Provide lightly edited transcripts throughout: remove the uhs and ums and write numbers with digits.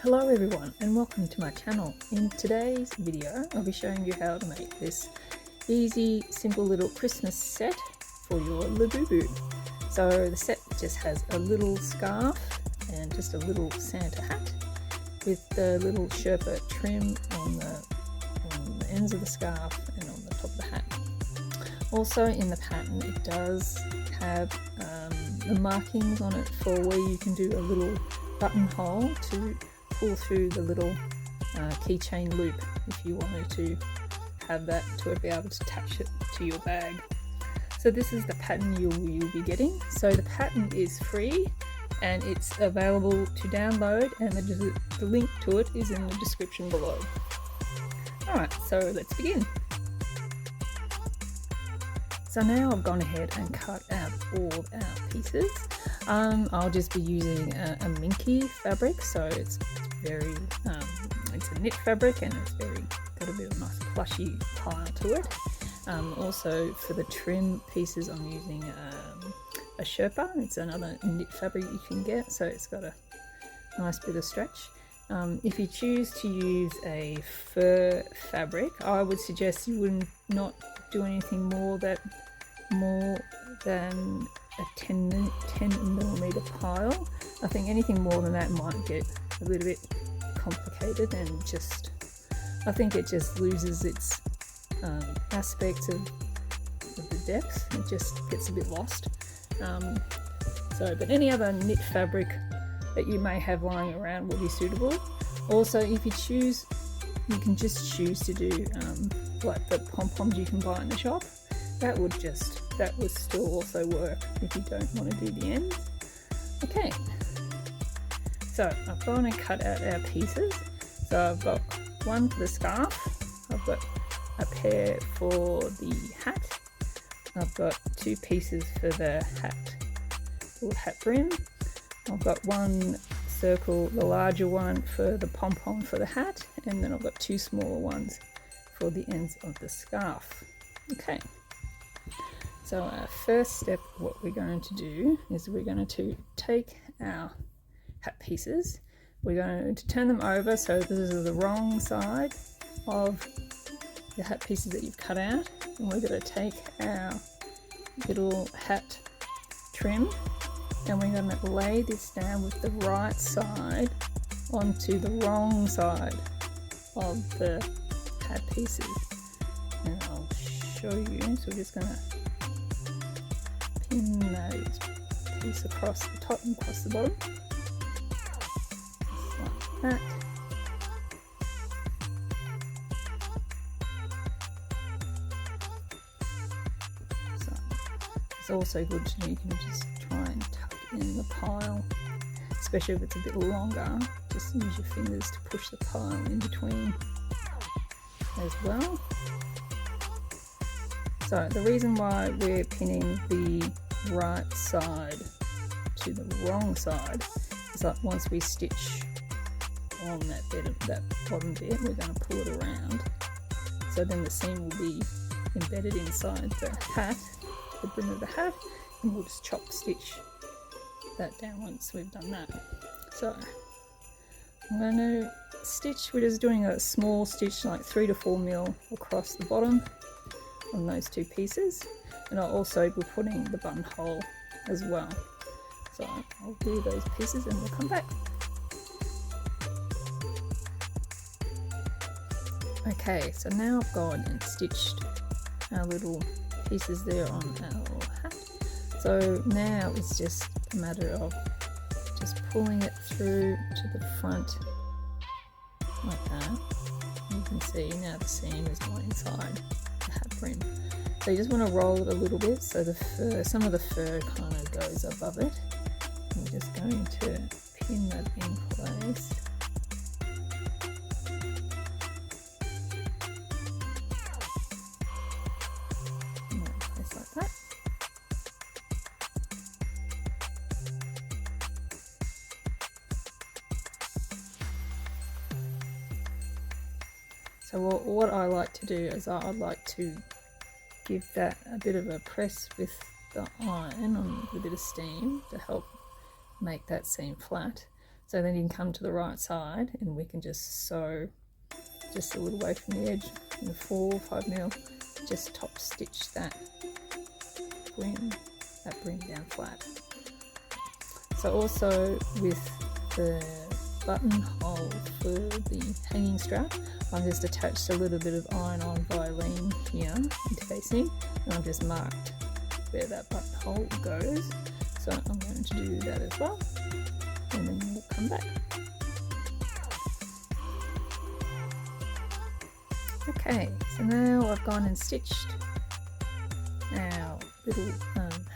Hello everyone and welcome to my channel. In today's video I'll be showing you how to make this easy, simple little Christmas set for your Labubu. So the set just has a little scarf and just a little Santa hat with the little Sherpa trim on the ends of the scarf and on the top of the hat. Also in the pattern it does have the markings on it for where you can do a little buttonhole to pull through the little keychain loop if you wanted to have that to be able to attach it to your bag. So this is the pattern you'll be getting. So the pattern is free and it's available to download, and the link to it is in the description below. Alright, so let's begin. So now I've gone ahead and cut out all our pieces. I'll just be using a minky fabric, so it's very, it's a knit fabric and it's got a bit of a nice plushy pile to it. Also for the trim pieces I'm using a Sherpa. It's another knit fabric you can get, so it's got a nice bit of stretch. If you choose to use a fur fabric, I would suggest you would not do anything more than a 10mm pile. I think anything more than that might get a little bit complicated and I think it just loses its aspect of the depth. It just gets a bit lost. But any other knit fabric that you may have lying around will be suitable. Also, if you choose, you can just choose to do like the pom-poms you can buy in the shop. That would still also work if you don't want to do the ends. Okay, so I've gone and cut out our pieces. So I've got one for the scarf, I've got a pair for the hat, I've got two pieces for the hat brim, I've got one circle, the larger one for the pom-pom for the hat, and then I've got two smaller ones for the ends of the scarf. Okay, so our first step, what we're going to do is we're going to take our hat pieces, we're going to turn them over so this is the wrong side of the hat pieces that you've cut out, and we're going to take our little hat trim and we're going to lay this down with the right side onto the wrong side of the hat pieces, and I'll show you. So we're just going to pin those pieces across the top and across the bottom, just like that. So it's also good to know you can just try and tuck in the pile, especially if it's a bit longer. Just use your fingers to push the pile in between as well. So the reason why we're pinning the right side to the wrong side is that once we stitch on that bottom bit, we're going to pull it around, so then the seam will be embedded inside the hat, the brim of the hat, and we'll just chop stitch that down once we've done that. So I'm going to stitch, we're just doing a small stitch like 3 to 4 mil across the bottom on those two pieces, and I'll also be putting the buttonhole as well. So I'll do those pieces and we'll come back. Okay, so now I've gone and stitched our little pieces there on our little hat. So now it's just a matter of just pulling it through to the front like that. You can see now the seam is not inside the hat brim. So you just want to roll it a little bit so the fur, some of the fur kind of goes above it. I'm just going to pin that in place. Just like that. So what I like to do is I'd like to give that a bit of a press with the iron on a bit of steam to help make that seam flat. So then you can come to the right side and we can just sew just a little way from the edge in a 4 or 5 mil, just top stitch that brim down flat. So also with the buttonhole for the hanging strap, I've just attached a little bit of iron-on violin here interfacing, and I've just marked where that buttonhole goes. So I'm going to do that as well, and then we'll come back. Okay, so now I've gone and stitched our little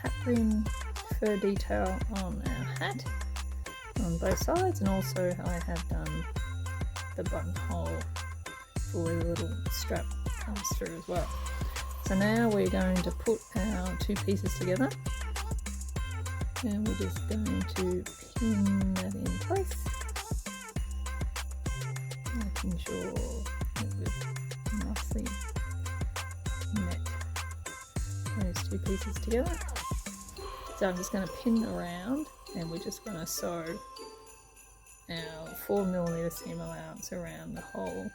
hat brim fur detail on our hat on both sides, and also I have done the buttonhole for where the little strap comes through as well. So now we're going to put our 2 pieces together, and we're just going to pin that in place, making sure that we've nicely met those 2 pieces together. So I'm just going to pin around, and we're just going to sew our 4mm seam allowance around the whole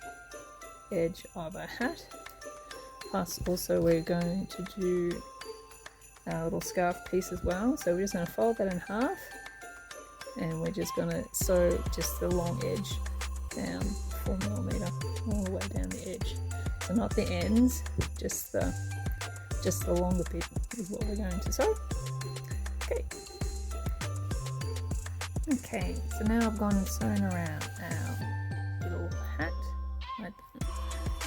edge of our hat. Plus also we're going to do our little scarf piece as well. So we're just going to fold that in half, and we're just going to sew just the long edge down 4mm all the way down the edge. So not the ends, just the longer bit is what we're going to sew. Okay, so now I've gone and sewn around our little hat like that.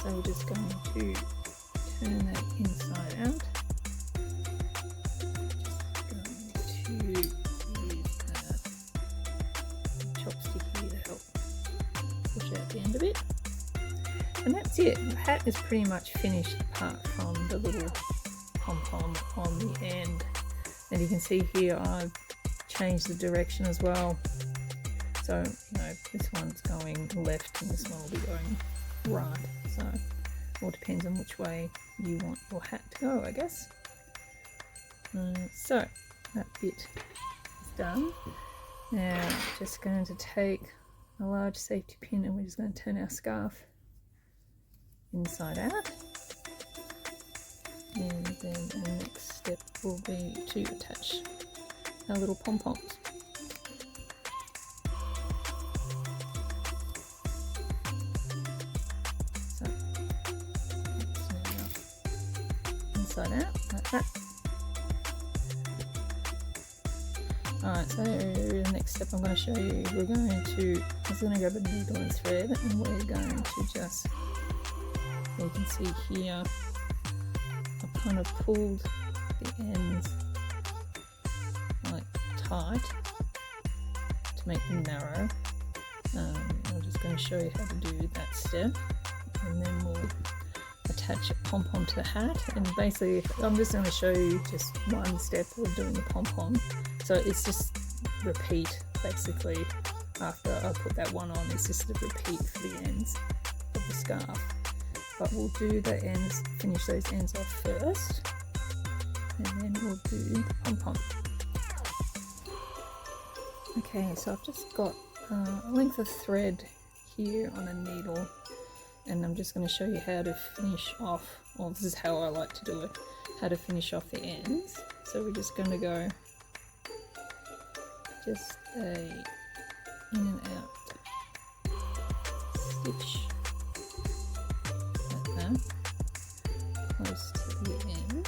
So we're just going to turn that inside out. Just going to use a chopstick here to help push out the end of it. And that's it. The hat is pretty much finished apart from the little pom-pom on the end. And you can see here I've changed the direction as well. So, you know, this one's going left and this one will be going right. So, it all depends on which way you want your hat to go, I guess. So, that bit is done. Now, just going to take a large safety pin, and we're just going to turn our scarf inside out. And then the next step will be to attach our little pom-poms. So inside out like that. Alright, so the next step I'm going to show you, I'm just going to grab a needle and thread, and we're going to just, you can see here, I've kind of pulled the ends like tight to make them narrow. I'm just going to show you how to do that step, and then we'll attach a pom-pom to the hat. And basically I'm just going to show you just one step of doing the pom-pom, so it's just repeat basically. After I put that one on, it's just a repeat for the ends of the scarf, but we'll do the ends, finish those ends off first, and then we'll do the pom-pom. Okay, so I've just got a length of thread here on a needle, and I'm just going to show you how to finish off, well, this is how I like to do it, how to finish off the ends. So we're just going to go just a in and out stitch like that, close to the end.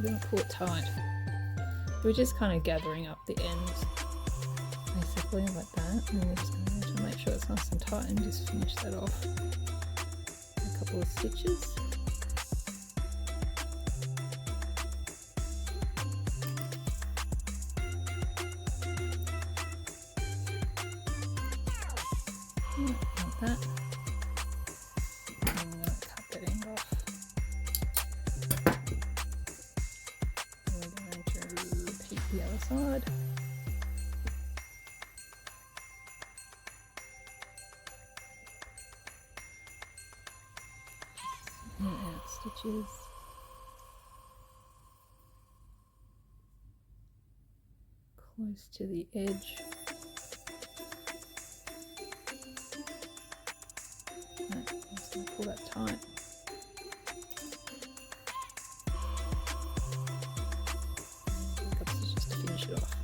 We're going to pull it tight. We're just kind of gathering up the ends, basically like that, and we're just going to make sure it's nice and tight and just finish that off. A couple of stitches. Like that. And we're going to cut that end off. The other side. And out is close to the edge. No, I'm just going to pull that tight. Just to finish it off.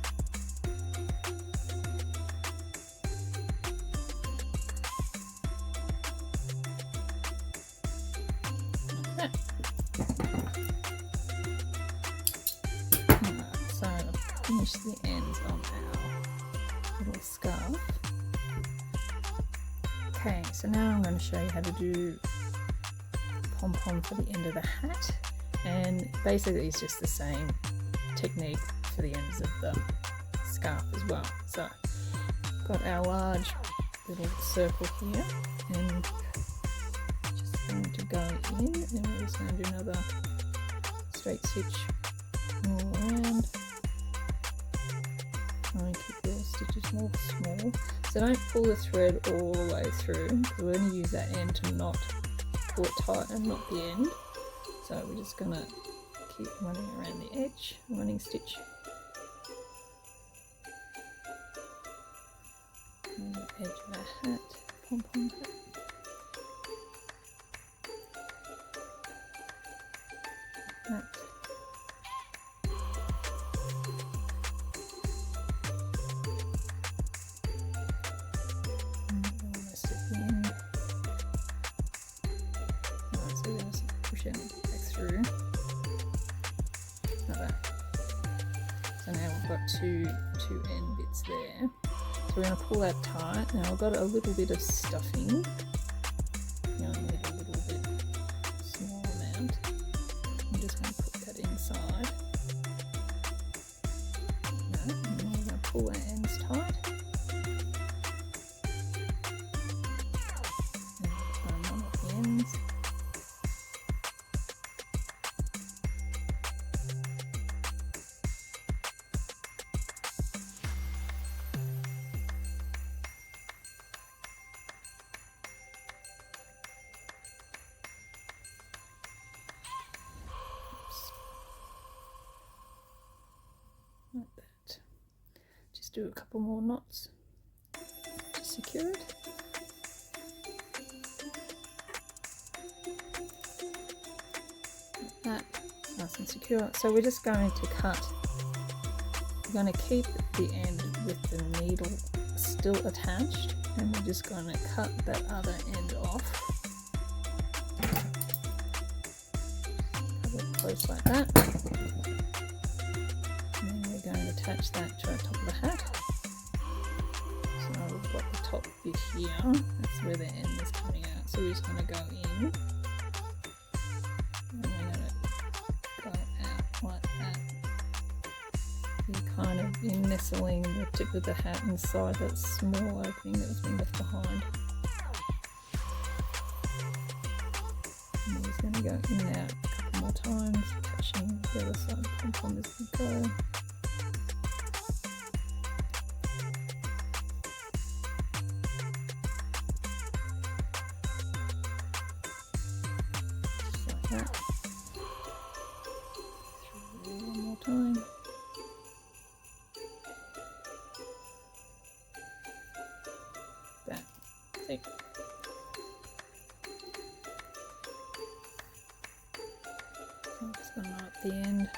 So I've finished the ends on our little scarf. Okay, so now I'm going to show you how to do pom-pom for the end of the hat, and basically it's just the same technique for the ends of the scarf as well. So got our large little circle here, and just going to go in, and we're just going to do another straight stitch all around. Try and keep your stitches more small. So don't pull the thread all the way through, because we're going to use that end to not pull it tight and not the end. So we're just going to keep running around the edge, running stitch. On the edge of our hat, pom-pom hat. That. Almost at the end. Alright, so we're going to push it back through. Like that. So now we've got two end bits there. So we're going to pull that tight. Now I've got a little bit of stuffing. Now I need a little bit small amount. I'm just going to put that inside. No, and then we're going to pull our ends tight. And tie them on at the ends. Like that. Just do a couple more knots to secure it. Like that, nice and secure. So we're just going to cut. We're going to keep the end with the needle still attached, and we're just going to cut that other end off. Cut it close like that. Going to attach that to our top of the hat. So now we've got the top bit here, that's where the end is coming out. So we're just going to go in, and we're going to go out like that. You're kind of nestling the tip of the hat inside that small opening that was being left behind. And we're just going to go in and out a couple more times, catching the other side of the pom-pom as we go. That. One more time. That. See. I'm just going to knot the end.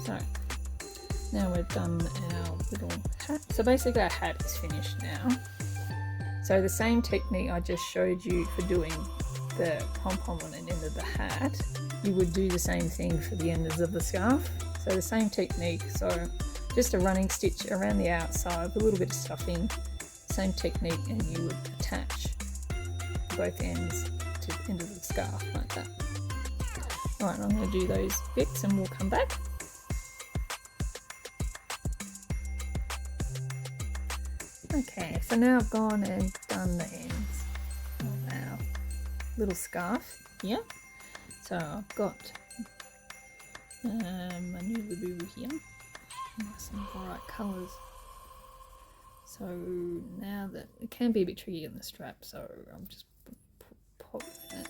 So now we've done our little hat. So basically our hat is finished now. So the same technique I just showed you for doing the pom-pom on the end of the hat, you would do the same thing for the ends of the scarf. So the same technique, so just a running stitch around the outside with a little bit of stuffing, same technique, and you would attach both ends to the end of the scarf like that. Alright, I'm going to do those bits and we'll come back. Okay, so now I've gone and done the ends of our little scarf here. So I've got a new Labubu here. Nice and bright colours. So now that it can be a bit tricky in the strap, so I'm just pop that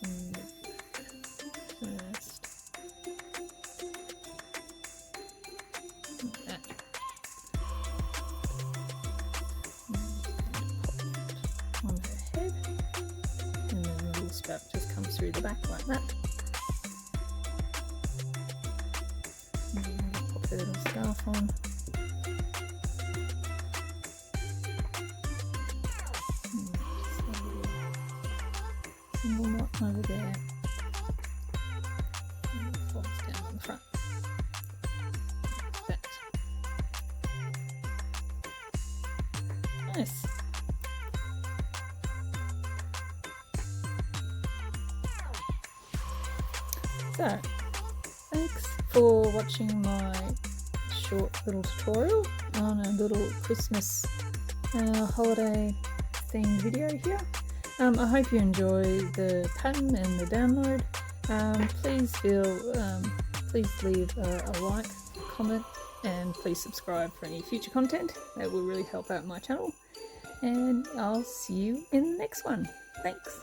in the first. Like that. Pop on her head, and then the little strap just comes through the back like that. And then pop her little scarf on. Single knot over there, and it folds down on the front. Like that. Nice. So, thanks for watching my short little tutorial on a little Christmas holiday themed video here. I hope you enjoy the pattern and the download. Please leave a like, a comment, and please subscribe for any future content. That will really help out my channel. And I'll see you in the next one. Thanks.